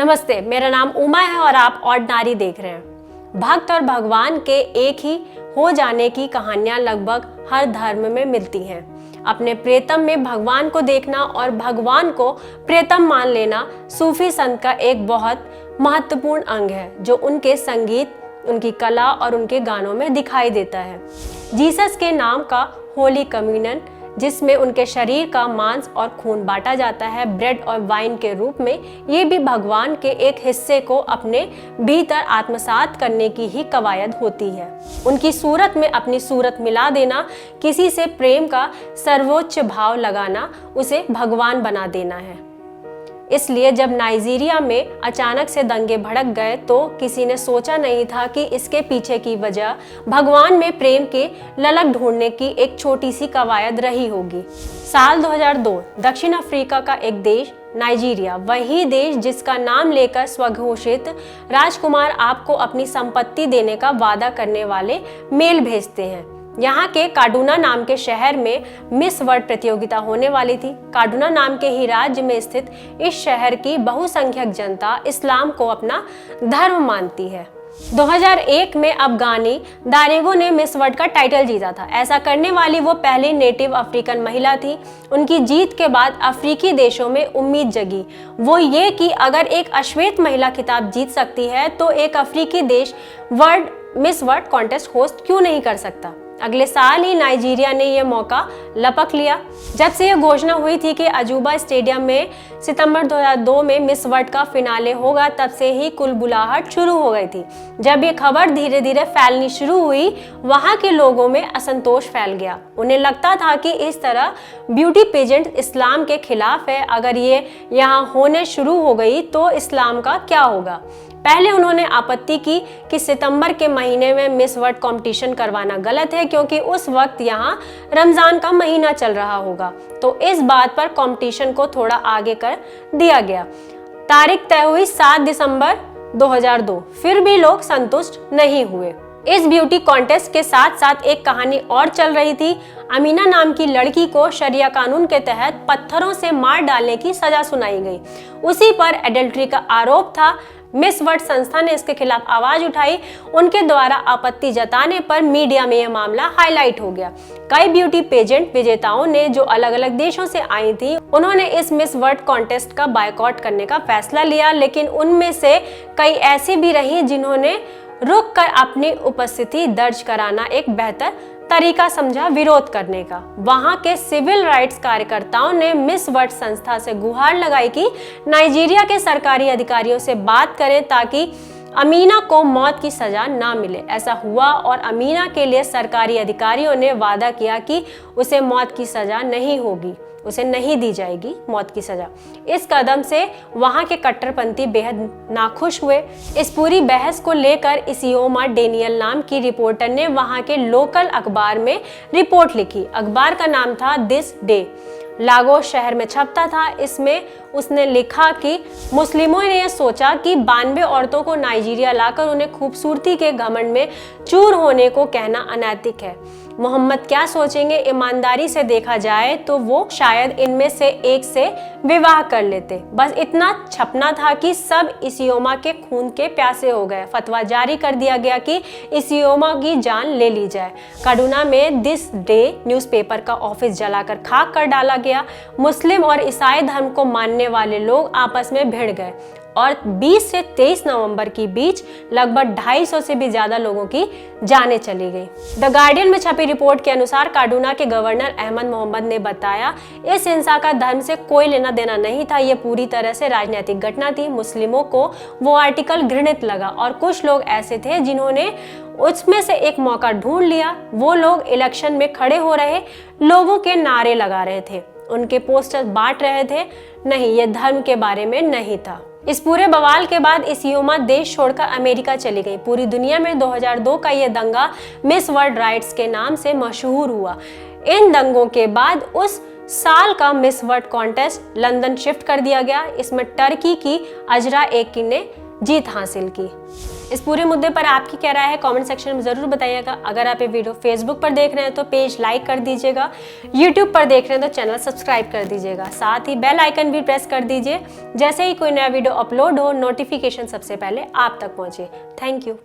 नमस्ते, मेरा नाम उमा है और आप ऑर्डिनरी देख रहे हैं। भक्त और भगवान के एक ही हो जाने की कहानियां लगभग हर धर्म में मिलती हैं। अपने प्रियतम में भगवान को देखना और भगवान को प्रियतम मान लेना सूफी संत का एक बहुत महत्वपूर्ण अंग है, जो उनके संगीत, उनकी कला और उनके गानों में दिखाई देता है। जीसस के नाम का होली कम्युनियन, जिसमें उनके शरीर का मांस और खून बांटा जाता है ब्रेड और वाइन के रूप में, ये भी भगवान के एक हिस्से को अपने भीतर आत्मसात करने की ही कवायद होती है। उनकी सूरत में अपनी सूरत मिला देना, किसी से प्रेम का सर्वोच्च भाव लगाना, उसे भगवान बना देना है। इसलिए जब नाइजीरिया में अचानक से दंगे भड़क गए तो किसी ने सोचा नहीं था कि इसके पीछे की वजह भगवान में प्रेम के ललक ढूंढने की एक छोटी सी कवायद रही होगी। साल 2002 दक्षिण अफ्रीका का एक देश नाइजीरिया, वही देश जिसका नाम लेकर स्वघोषित राजकुमार आपको अपनी संपत्ति देने का वादा करने वाले मेल भेजते हैं। यहाँ के काडूना नाम के शहर में मिस वर्ल्ड प्रतियोगिता होने वाली थी। काडूना नाम के ही राज्य में स्थित इस शहर की बहुसंख्यक जनता इस्लाम को अपना धर्म मानती है। 2001 में अफगानी दारेगो ने मिस वर्ल्ड का टाइटल जीता था। ऐसा करने वाली वो पहली नेटिव अफ्रीकन महिला थी। उनकी जीत के बाद अफ्रीकी देशों में उम्मीद जगी, वो ये कि अगर एक अश्वेत महिला खिताब जीत सकती है तो एक अफ्रीकी देश मिस वर्ल्ड कॉन्टेस्ट होस्ट क्यों नहीं कर सकता। अगले साल ही नाइजीरिया ने यह मौका लपक लिया। जब से यह घोषणा हुई थी कि अजूबा स्टेडियम में सितंबर 2002 में मिस वर्ल्ड का फिनाले होगा, तब से ही कुलबुलाहट शुरू हो गई थी। जब ये खबर धीरे धीरे फैलनी शुरू हुई, वहां के लोगों में असंतोष फैल गया। उन्हें लगता था कि इस तरह ब्यूटी पेजेंट इस्लाम के खिलाफ है। अगर ये यहाँ होने शुरू हो गई तो इस्लाम का क्या होगा। पहले उन्होंने आपत्ति की कि सितंबर के महीने में मिस वर्ल्ड कंपटीशन करवाना गलत है, क्योंकि उस वक्त यहाँ रमजान का महीना चल रहा होगा। तो इस बात पर कंपटीशन को थोड़ा आगे कर दिया गया। तारीख तय हुई 7 दिसंबर 2002। फिर भी लोग संतुष्ट नहीं हुए। इस ब्यूटी कॉन्टेस्ट के साथ साथ एक कहानी और चल रही थी। अमीना नाम की लड़की को शरिया कानून के तहत पत्थरों से मार डालने की सजा सुनाई गई। उसी पर एडल्ट्री का आरोप था। मिस वर्ल्ड संस्था ने इसके खिलाफ आवाज उठाई। उनके द्वारा आपत्ति जताने पर मीडिया में यह मामला हाईलाइट हो गया। कई ब्यूटी पेजेंट विजेताओं ने, जो अलग अलग देशों से आई थी, उन्होंने इस मिस वर्ल्ड कॉन्टेस्ट का बायकॉट करने का फैसला लिया। लेकिन उनमें से कई ऐसी भी रही जिन्होंने रुककर अपनी उपस्थिति दर्ज कराना एक बेहतर तरीका समझा विरोध करने का। वहां के सिविल राइट्स कार्यकर्ताओं ने मिस वर्ल्ड संस्था से गुहार लगाई कि नाइजीरिया के सरकारी अधिकारियों से बात करें ताकि अमीना को मौत की सजा ना मिले। ऐसा हुआ और अमीना के लिए सरकारी अधिकारियों ने वादा किया कि उसे मौत की सजा नहीं होगी, उसे नहीं दी जाएगी मौत की सजा। इस कदम से वहां के कट्टरपंथी बेहद नाखुश हुए। इस पूरी बहस को लेकर इसियोमा डेनियल नाम की रिपोर्टर ने वहां के लोकल अखबार में रिपोर्ट लिखी। अखबार का नाम था दिस डे, लागोस शहर में छपता था। इसमें उसने लिखा कि मुस्लिमों ने यह सोचा कि 92 औरतों को नाइजीरिया लाकर उन्हें खूबसूरती के घमंड में चूर होने को कहना अनैतिक है। मोहम्मद क्या सोचेंगे। ईमानदारी से देखा जाए तो वो शायद इनमें से एक से विवाह कर लेते। बस इतना छपना था कि सब इसियोमा के खून के प्यासे हो गए। फतवा जारी कर दिया गया कि इसियोमा की जान ले ली जाए। काडूना में दिस डे न्यूज़पेपर का ऑफिस जलाकर खाक कर डाला गया। मुस्लिम और ईसाई धर्म को मानने वाले लोग आपस में भिड़ गए और 20 से 23 नवंबर के बीच लगभग 250 से भी ज्यादा लोगों की जानें चली गई। द गार्डियन में छपी रिपोर्ट के अनुसार काडूना के गवर्नर अहमद मोहम्मद ने बताया, इस हिंसा का धर्म से कोई लेना देना नहीं था, यह पूरी तरह से राजनीतिक घटना थी। मुस्लिमों को वो आर्टिकल घृणित लगा और कुछ लोग ऐसे थे जिन्होंने उसमें से एक मौका ढूंढ लिया। वो लोग इलेक्शन में खड़े हो रहे लोगों के नारे लगा रहे थे, उनके पोस्टर बांट रहे थे। नहीं, यह धर्म के बारे में नहीं था। इस पूरे बवाल के बाद इसियोमा देश छोड़कर अमेरिका चली गई। पूरी दुनिया में 2002 का यह दंगा मिस वर्ल्ड राइट्स के नाम से मशहूर हुआ। इन दंगों के बाद उस साल का miss world contest London shift कर दिया गया। इसमें टर्की की अजरा एकिन ने जीत हासिल की। इस पूरे मुद्दे पर आपकी क्या राय है कमेंट सेक्शन में ज़रूर बताइएगा। अगर आप ये वीडियो फेसबुक पर देख रहे हैं तो पेज लाइक कर दीजिएगा, यूट्यूब पर देख रहे हैं तो चैनल सब्सक्राइब कर दीजिएगा, साथ ही बेल आइकन भी प्रेस कर दीजिए। जैसे ही कोई नया वीडियो अपलोड हो नोटिफिकेशन सबसे पहले आप तक पहुँचे। Thank you.